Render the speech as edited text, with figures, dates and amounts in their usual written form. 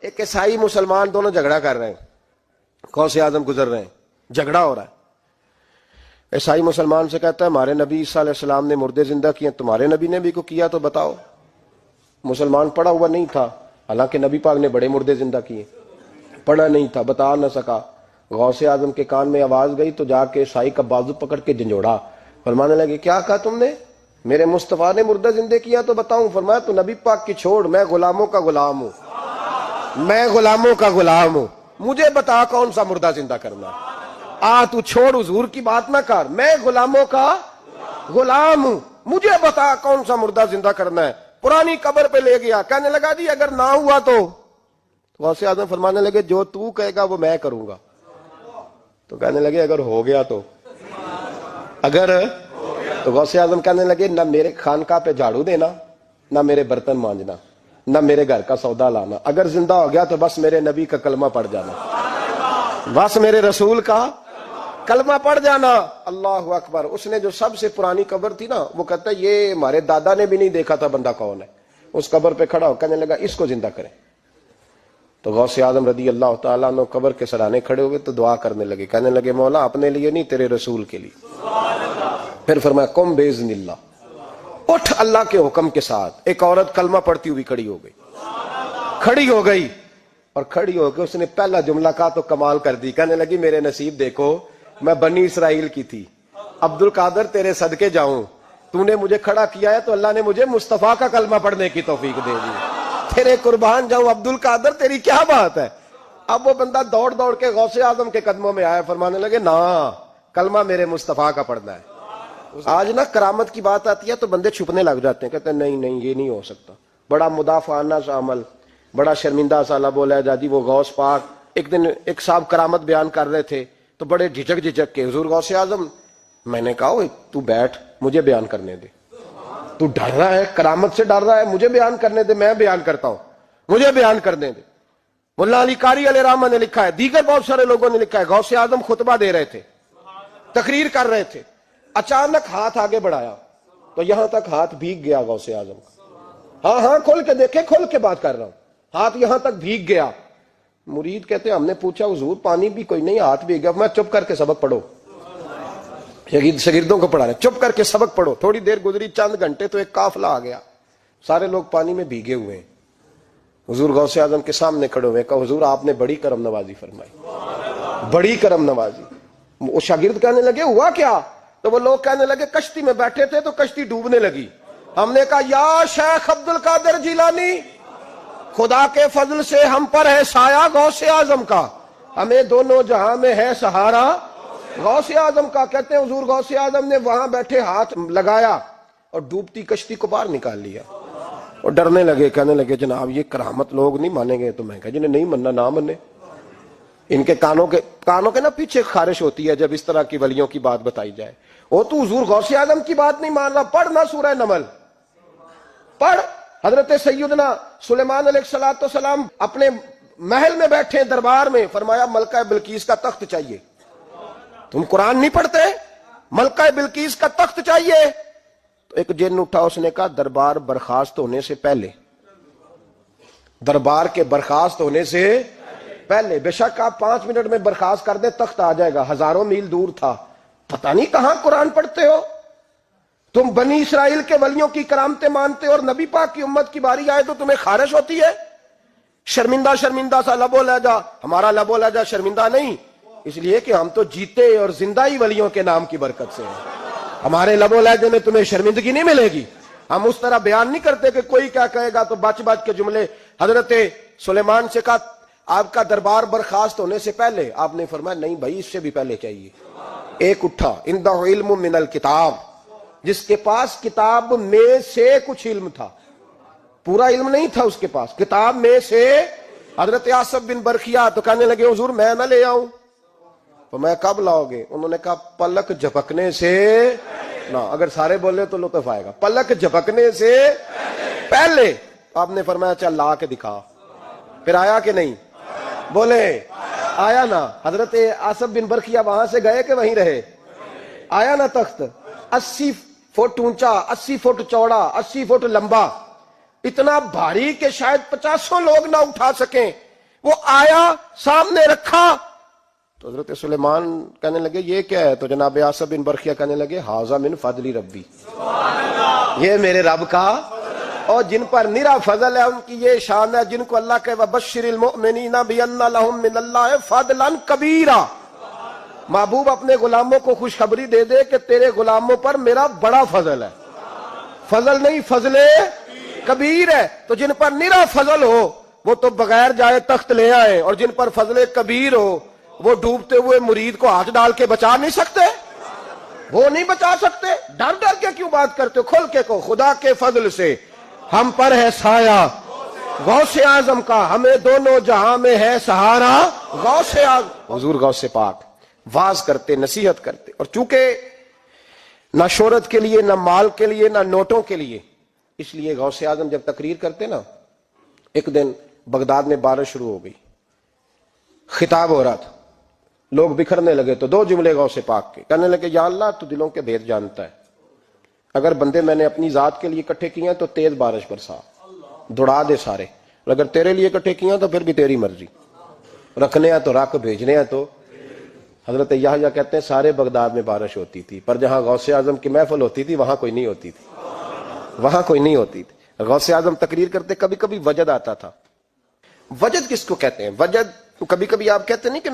ایک عیسائی مسلمان دونوں جھگڑا کر رہے ہیں، غوث اعظم گزر رہے ہیں، جھگڑا ہو رہا ہے. عیسائی مسلمان سے کہتا ہے ہمارے نبی عیسیٰ علیہ السلام نے مردے زندہ کیے، تمہارے نبی نے بھی کو کیا تو بتاؤ. مسلمان پڑھا ہوا نہیں تھا، حالانکہ نبی پاک نے بڑے مردے زندہ کیے، پڑھا نہیں تھا، بتا نہ سکا. غوث اعظم کے کان میں آواز گئی تو جا کے عیسائی کا بازو پکڑ کے جھنجھوڑا. فرمانے لگے کیا کہا تم نے؟ میرے مصطفیٰ نے مردہ زندہ کیا تو بتاؤں. فرمایا تو نبی پاک کی چھوڑ، میں غلاموں کا غلام ہوں، میں غلاموں کا غلام ہوں، مجھے بتا کون سا مردہ زندہ کرنا. تو چھوڑ حضور کی بات نہ کر، میں غلاموں کا غلام ہوں، مجھے بتا کون سا مردہ زندہ کرنا ہے. پرانی قبر پہ لے گیا، کہنے لگا جی اگر نہ ہوا تو غوث اعظم فرمانے لگے جو تو کہے گا وہ میں کروں گا. تو کہنے لگے اگر ہو گیا تو، اگر تو غوث اعظم کہنے لگے نہ میرے خانقاہ پہ جھاڑو دینا، نہ میرے برتن مانجنا، نہ میرے گھر کا سودا لانا. اگر زندہ ہو گیا تو بس میرے نبی کا کلمہ پڑھ جانا، بس میرے رسول کا کلمہ پڑھ جانا. اللہ اکبر. اس نے جو سب سے پرانی قبر تھی نا، وہ کہتا ہے یہ ہمارے دادا نے بھی نہیں دیکھا تھا بندہ کون ہے. اس قبر پہ کھڑا ہو کہنے لگا اس کو زندہ کریں. تو غوث اعظم رضی اللہ تعالیٰ عنہ قبر کے سرانے کھڑے ہوئے تو دعا کرنے لگے، کہنے لگے مولا اپنے لیے نہیں، تیرے رسول کے لیے. پھر فرمایا قم باذن اللہ، اٹھ اللہ کے حکم کے ساتھ. ایک عورت کلمہ پڑھتی ہوئی کھڑی ہو گئی، کھڑی ہو گئی، اور کھڑی ہو کے اس نے پہلا جملہ کہا تو کمال کر دی. کہنے لگی میرے نصیب دیکھو، میں بنی اسرائیل کی تھی، عبد القادر تیرے صدقے جاؤں، تو نے مجھے کھڑا کیا ہے تو اللہ نے مجھے مصطفیٰ کا کلمہ پڑھنے کی توفیق دے دی. تیرے قربان جاؤں عبد القادر، تیری کیا بات ہے. اب وہ بندہ دوڑ دوڑ کے غوث اعظم کے قدموں میں آیا، فرمانے لگے نا کلمہ میرے مصطفیٰ کا پڑھنا ہے. آج نا کرامت کی بات آتی ہے تو بندے چھپنے لگ جاتے ہیں، کہتے ہیں نہیں نہیں یہ نہیں ہو سکتا. بڑا مدافعانہ سا عمل، بڑا شرمندہ سا لب بولا جادی. وہ غوث پاک ایک دن ایک صاحب کرامت بیان کر رہے تھے تو بڑے جھجک جھجک کے حضور غوث اعظم. میں نے کہا تو بیٹھ، مجھے بیان کرنے دے. تو ڈر رہا ہے، کرامت سے ڈر رہا ہے، مجھے بیان کرنے دے، میں بیان کرتا ہوں، مجھے بیان کرنے دے. ملا علی قاری علیہ رحمہ نے لکھا ہے، دیگر بہت سارے لوگوں نے لکھا ہے، غوث اعظم خطبہ دے رہے تھے، تقریر کر رہے تھے، اچانک ہاتھ آگے بڑھایا تو یہاں تک ہاتھ بھیگ گیا غوث اعظم کا. ہاں کھول کے دیکھیں، کھول کے بات کر رہا ہوں، ہاتھ یہاں تک بھیگ گیا. مرید کہتے ہیں ہم نے پوچھا حضور پانی بھی کوئی نہیں، ہاتھ بھیگ گیا. میں چپ کر کے سبق پڑھو، شاگردوں کو پڑھا رہے، چپ کر کے سبق پڑھو. تھوڑی دیر گزری، چند گھنٹے تو ایک قافلہ آ گیا، سارے لوگ پانی میں بھیگے ہوئے ہیں. حضور غوث اعظم کے سامنے کھڑے ہوئے، کہا حضور آپ نے بڑی کرم نوازی فرمائی، بڑی کرم نوازی. وہ شاگرد کہنے لگے ہوا کیا؟ تو وہ لوگ کہنے لگے کشتی میں بیٹھے تھے تو کشتی ڈوبنے لگی. ہم نے کہا یا شیخ عبد القادر جیلانی، خدا کے فضل سے ہم پر ہے سایہ غوث اعظم کا، ہمیں دونوں جہاں میں ہے سہارا غوث اعظم کا. کہتے ہیں حضور غوث اعظم نے وہاں بیٹھے ہاتھ لگایا اور ڈوبتی کشتی کو باہر نکال لیا. اور ڈرنے لگے، کہنے لگے جناب یہ کرامت لوگ نہیں مانیں گے. تو میں کہا جنہیں نہیں مننا نہ منے. ان کے کانوں کے نا پیچھے خارش ہوتی ہے جب اس طرح کی ولیوں کی بات بتائی جائے. وہ تو حضور غوث اعظم کی بات نہیں مان رہا، پڑھنا سورہ نمل پڑھ. حضرت سیدنا سلیمان علیہ السلام اپنے محل میں بیٹھے دربار میں، فرمایا ملکہ بلقیس کا تخت چاہیے. تم قرآن نہیں پڑھتے؟ ملکہ بلقیس کا تخت چاہیے. تو ایک جن اٹھا، اس نے کہا دربار برخاست ہونے سے پہلے، دربار کے برخاست ہونے سے پہلے، بے شک آپ 5 منٹ میں برخاست کر دیں تخت آ جائے گا. ہزاروں میل دور تھا. پتہ نہیں کہاں قرآن پڑھتے ہو تم. بنی اسرائیل کے ولیوں کی کرامتیں مانتے ہو اور نبی پاک کی امت کی باری آئے تو تمہیں خارش ہوتی ہے. شرمندہ شرمندہ سا لب و لہجہ. ہمارا لب و لہجہ شرمندہ نہیں، اس لیے کہ ہم تو جیتے اور زندہ ہی ولیوں کے نام کی برکت سے ہیں. ہمارے لب و لہجے میں تمہیں شرمندگی نہیں ملے گی. ہم اس طرح بیان نہیں کرتے کہ کوئی کیا کہے گا تو بچ بچ کے جملے. حضرت سلیمان سے کہا آپ کا دربار برخاست ہونے سے پہلے، آپ نے فرمایا نہیں بھائی اس سے بھی پہلے چاہیے. ایک اٹھا، عندہ علم من الکتاب، جس کے پاس کتاب میں سے کچھ علم تھا، پورا علم نہیں تھا اس کے پاس، کتاب میں سے. حضرت آصف بن برخیا تو کہنے لگے حضور میں نہ لے آؤں. تو میں کب لاؤ گے؟ انہوں نے کہا پلک جھپکنے سے نہ. اگر سارے بولے تو لطف آئے گا. پلک جھپکنے سے پہلے. آپ نے فرمایا چل لا کے دکھا. پھر آیا کہ نہیں؟ بولے آیا نا. حضرت آصف بن برخیا وہاں سے گئے کہ وہیں رہے؟ آیا نا تخت. 80 فٹ اونچا، 80 فٹ چوڑا، 80 فٹ لمبا، اتنا بھاری کہ شاید 50 لوگ نہ اٹھا سکیں. وہ آیا سامنے رکھا تو حضرت سلیمان کہنے لگے یہ کیا ہے؟ تو جناب آصف بن برخیہ کہنے لگے ھذا من فضل ربی، یہ میرے رب کا، اور جن پر نرا فضل ہے ان کی یہ شان ہے جن کو اللہ کے وبشر المؤمنین بان لهم من اللہ فضلا کبیرا، محبوب اپنے غلاموں کو خوشخبری دے دے کہ تیرے غلاموں پر میرا بڑا فضل ہے، فضل نہیں فضل کبیر ہے۔ تو جن پر نرا فضل ہو وہ تو بغیر جائے تخت لے آئے، اور جن پر فضل کبیر ہو وہ ڈوبتے ہوئے مرید کو ہاتھ ڈال کے بچا نہیں سکتے، وہ نہیں بچا سکتے۔ ڈر ڈر کے کیوں بات کرتے ہو؟ کھول کے کو خدا کے فضل سے ہم پر ہے سایہ غوث اعظم کا، ہمیں دونوں جہاں میں ہے سہارا غوث اعظم۔ حضور غوث پاک واز کرتے، نصیحت کرتے، اور چونکہ نہ شہرت کے لیے، نہ مال کے لیے، نہ نوٹوں کے لیے، اس لیے غوث اعظم جب تقریر کرتے نا، ایک دن بغداد میں بارش شروع ہو گئی، خطاب ہو رہا تھا، لوگ بکھرنے لگے تو دو جملے غوث پاک کے، کہنے لگے یا اللہ تو دلوں کے بھید جانتا ہے، اگر بندے میں نے اپنی ذات کے لیے اکٹھے کیے ہیں تو تیز بارش برسا، دوڑا دے سارے، اور اگر تیرے لیے اکٹھے کیے ہیں تو پھر بھی تیری مرضی، رکھنے ہیں تو رکھ، بھیجنے ہیں تو۔ حضرت یحییٰ کہتے ہیں سارے بغداد میں بارش ہوتی تھی، پر جہاں غوث اعظم کی محفل ہوتی تھی وہاں کوئی نہیں ہوتی تھی، وہاں کوئی نہیں ہوتی تھی۔ غوث اعظم تقریر کرتے کبھی کبھی وجد آتا تھا۔ وجد کس کو کہتے ہیں؟ وجد کبھی کبھی آپ کہتے نہیں کہ